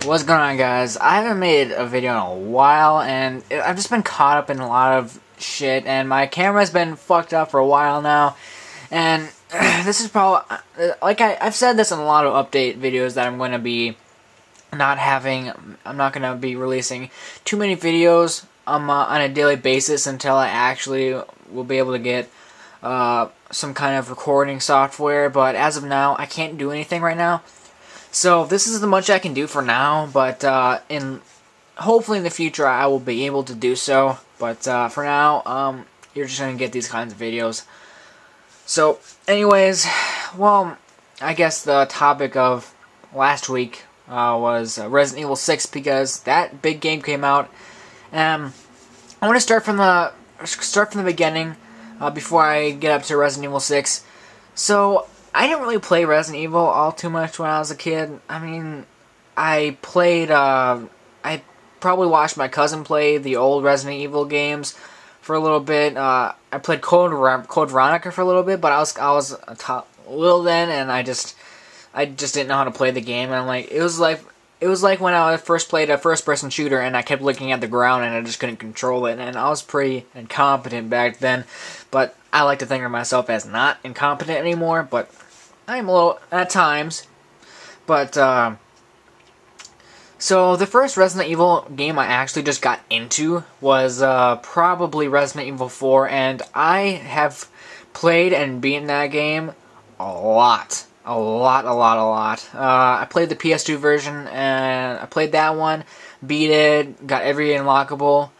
What's going on, guys? I haven't made a video in a while, and I've just been caught up in a lot of shit, and my camera's been fucked up for a while now, and this is probably, like I've said this in a lot of update videos that I'm going to be I'm not going to be releasing too many videos on a daily basis until I actually will be able to get some kind of recording software, but as of now, I can't do anything right now. So this is the much I can do for now, but hopefully in the future I will be able to do so. But for now, you're just gonna get these kinds of videos. So, anyways, well, I guess the topic of last week was Resident Evil 6 because that big game came out. I want to start from the beginning before I get up to Resident Evil 6. So, I didn't really play Resident Evil all too much when I was a kid. I mean, I probably watched my cousin play the old Resident Evil games for a little bit. I played Code Veronica for a little bit, but I was little then, and I just didn't know how to play the game. And it was like when I first played a first-person shooter, and I kept looking at the ground, and I just couldn't control it. And I was pretty incompetent back then, but I like to think of myself as not incompetent anymore. But I'm a little at times. But so the first Resident Evil game I actually just got into was probably Resident Evil 4, and I have played and beaten that game a lot. I played the PS2 version, and I played that one, beat it, got every unlockable.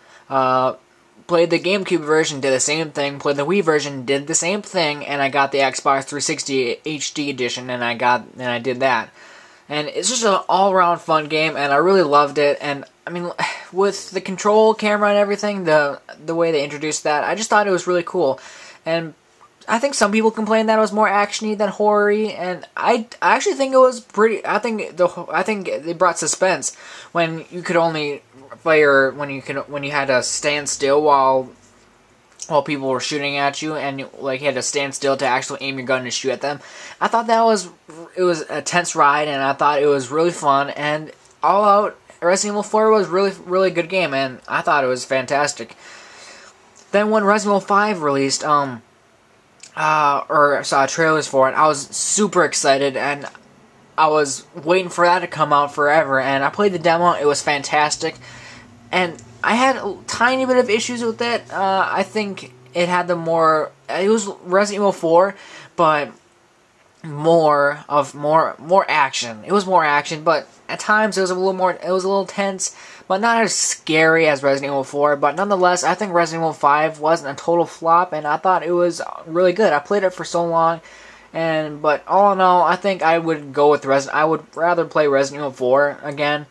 Played the GameCube version, did the same thing. Played the Wii version, did the same thing, and I got the Xbox 360 HD edition, and I did that. And it's just an all-around fun game, and I really loved it. And I mean, with the control camera and everything, the way they introduced that, I just thought it was really cool. And I think some people complained that it was more actiony than horror-y, and I actually think it was pretty. I think they brought suspense when you could only fire when you had to stand still while people were shooting at you, and you had to stand still to actually aim your gun and shoot at them. I thought it was a tense ride, and I thought it was really fun. And all out, Resident Evil 4 was really good game, and I thought it was fantastic. Then when Resident Evil 5 released, or saw trailers for it, I was super excited, and I was waiting for that to come out forever, and I played the demo. It was fantastic, and I had a tiny bit of issues with it. I think it had it was Resident Evil 4, but more action. It was more action, but at times it was a little tense, but not as scary as Resident Evil 4. But nonetheless, I think Resident Evil 5 wasn't a total flop, and I thought it was really good. I played it for so long, but all in all, I think I would go with I would rather play Resident Evil 4 again.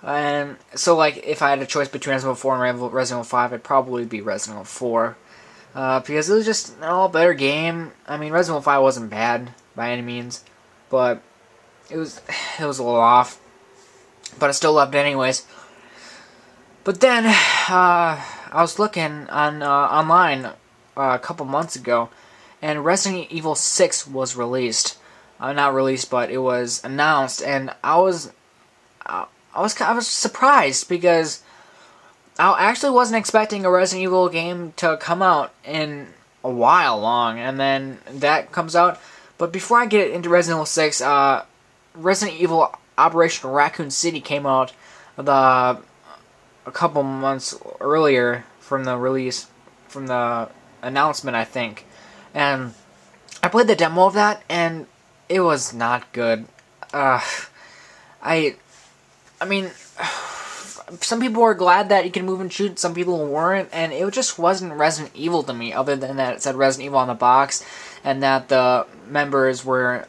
And so, if I had a choice between Resident Evil 4 and Resident Evil 5, it'd probably be Resident Evil 4. Because it was just an all better game. I mean, Resident Evil 5 wasn't bad by any means, but it was a little off. But I still loved it anyways. But then, I was looking online a couple months ago, and Resident Evil 6 was released. Not released, but it was announced, and I was surprised because I actually wasn't expecting a Resident Evil game to come out in a while long, and then that comes out. But before I get into Resident Evil 6, Resident Evil Operation Raccoon City came out a couple months earlier from the announcement, I think. And I played the demo of that, and it was not good. I mean, some people were glad that you can move and shoot, some people weren't, and it just wasn't Resident Evil to me, other than that it said Resident Evil on the box, and that the members were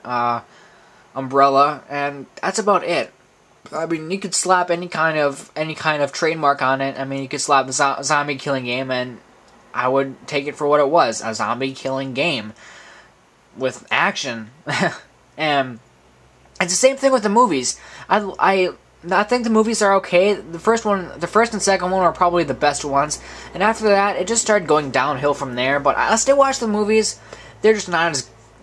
Umbrella, and that's about it. I mean, you could slap any kind of trademark on it. I mean, you could slap the zombie killing game, and I would take it for what it was, a zombie killing game with action. And it's the same thing with the movies. I think the movies are okay. The first and second one are probably the best ones, and after that, it just started going downhill from there. But I still watch the movies. They're just not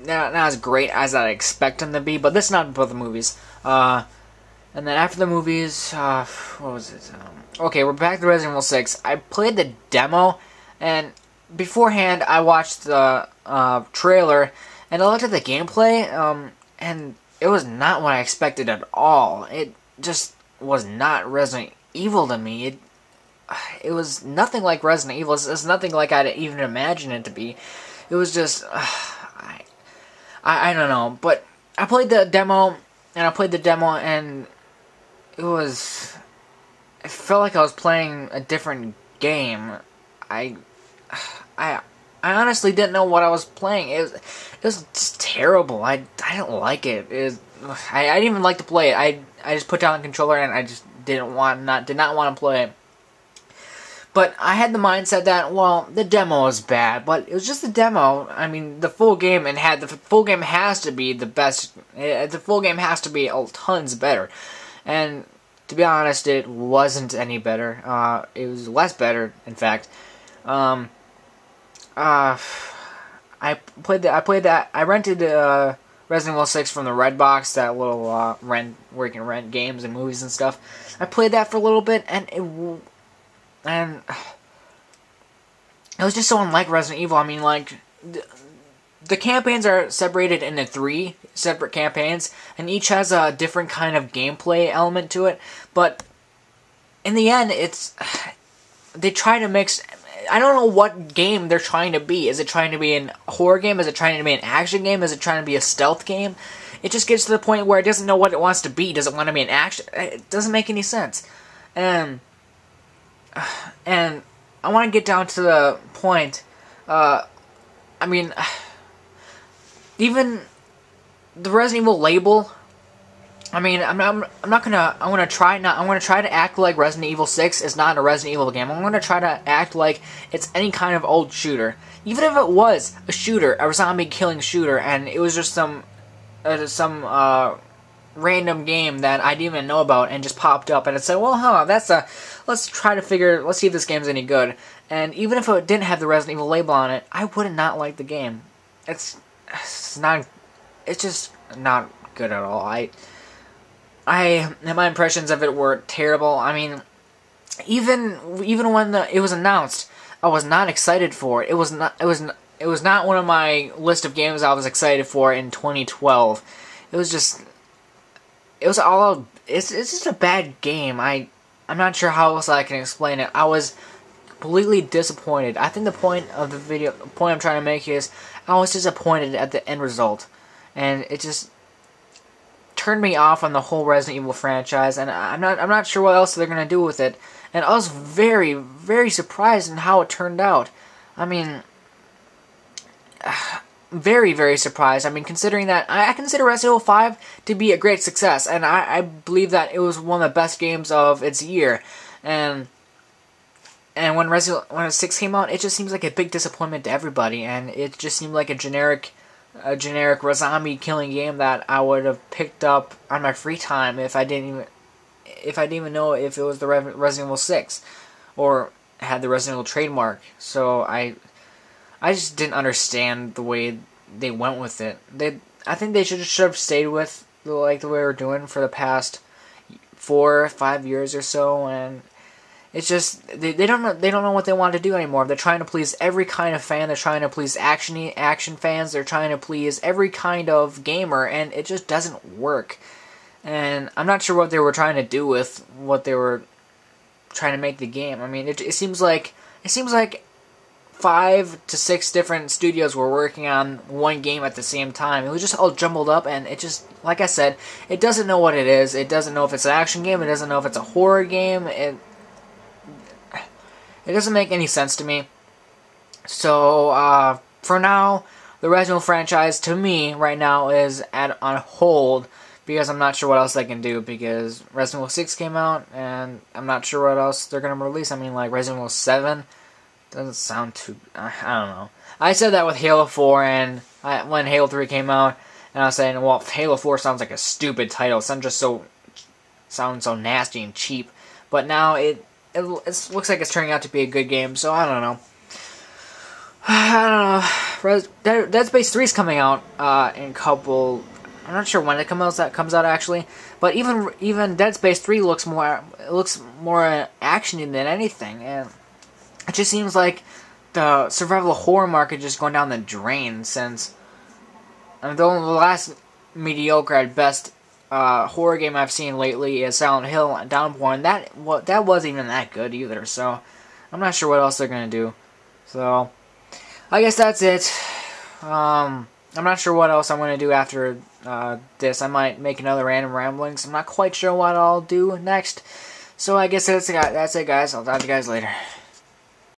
as great as I expect them to be. But this is not about the movies. And then after the movies, what was it? Okay, we're back to Resident Evil 6. I played the demo, and beforehand I watched the trailer, and I looked at the gameplay, and it was not what I expected at all. It just was not Resident Evil to me. It was nothing like Resident Evil. It's nothing like I'd even imagined it to be. It was just, I don't know. But I played the demo, and it felt like I was playing a different game. I honestly didn't know what I was playing. It was just terrible. I didn't like it. I didn't even like to play it. I just put down the controller and I just did not want to play it. But I had the mindset that, well, the demo was bad, but it was just a demo. I mean, the full game has to be the best. The full game has to be tons better. And to be honest, it wasn't any better. It was less better, in fact. I rented Resident Evil 6 from the Redbox, that little where you can rent games and movies and stuff. I played that for a little bit, and it was just so unlike Resident Evil. I mean, like, the campaigns are separated into 3 separate campaigns, and each has a different kind of gameplay element to it, but in the end, they try to mix. I don't know what game they're trying to be. Is it trying to be a horror game? Is it trying to be an action game? Is it trying to be a stealth game? It just gets to the point where it doesn't know what it wants to be. Does it want to be an action? It doesn't make any sense. And I want to get down to the point. I mean, even the Resident Evil label. I mean, I'm not gonna. I'm gonna try to act like Resident Evil 6 is not a Resident Evil game. I'm gonna try to act like it's any kind of old shooter, even if it was a shooter, a zombie killing shooter, and it was just some random game that I didn't even know about and just popped up, and it said, well, let's see if this game's any good. And even if it didn't have the Resident Evil label on it, I would not like the game. It's just not good at all. My impressions of it were terrible. I mean, even when it was announced, I was not excited for it. It was not one of my list of games I was excited for in 2012. It's just a bad game. I'm not sure how else I can explain it. I was completely disappointed. I think the point I'm trying to make is I was disappointed at the end result, and it just turned me off on the whole Resident Evil franchise, and I'm not sure what else they're gonna do with it. And I was very, very surprised in how it turned out. I mean, very, very surprised. I mean, considering that I consider Resident Evil 5 to be a great success, and I believe that it was one of the best games of its year. And when Resident Evil 6 came out, it just seems like a big disappointment to everybody, and it just seemed like a generic zombie killing game that I would have picked up on my free time if I didn't even know if it was the Resident Evil 6 or had the Resident Evil trademark. So I just didn't understand the way they went with it. I think they should have stayed with the way we're doing for the past 4 or 5 years or so, and it's just they don't know what they want to do anymore. They're trying to please every kind of fan. They're trying to please action fans. They're trying to please every kind of gamer, and it just doesn't work. And I'm not sure what they were trying to do with what they were trying to make the game. I mean, it seems like 5 to 6 different studios were working on one game at the same time. It was just all jumbled up, and it just, like I said, it doesn't know what it is. It doesn't know if it's an action game. It doesn't know if it's a horror game. It doesn't make any sense to me. So, for now, the Resident Evil franchise, to me, right now, is on hold, because I'm not sure what else they can do, because Resident Evil 6 came out, and I'm not sure what else they're going to release. I mean, like, Resident Evil 7 doesn't sound too... I don't know. I said that with Halo 4, and when Halo 3 came out, and I was saying, well, Halo 4 sounds like a stupid title. It sounds so nasty and cheap. But now it looks like it's turning out to be a good game, so I don't know. Dead Space 3 is coming out in a couple... I'm not sure when it comes out actually, but even Dead Space 3 looks more actiony than anything, and it just seems like the survival horror market just going down the drain since the last mediocre at best horror game I've seen lately is Silent Hill and Downpour, and that wasn't even that good either. So I'm not sure what else they're gonna do. So I guess that's it. I'm not sure what else I'm gonna do after this. I might make another random ramblings. I'm not quite sure what I'll do next. So I guess that's it, guys. I'll talk to you guys later.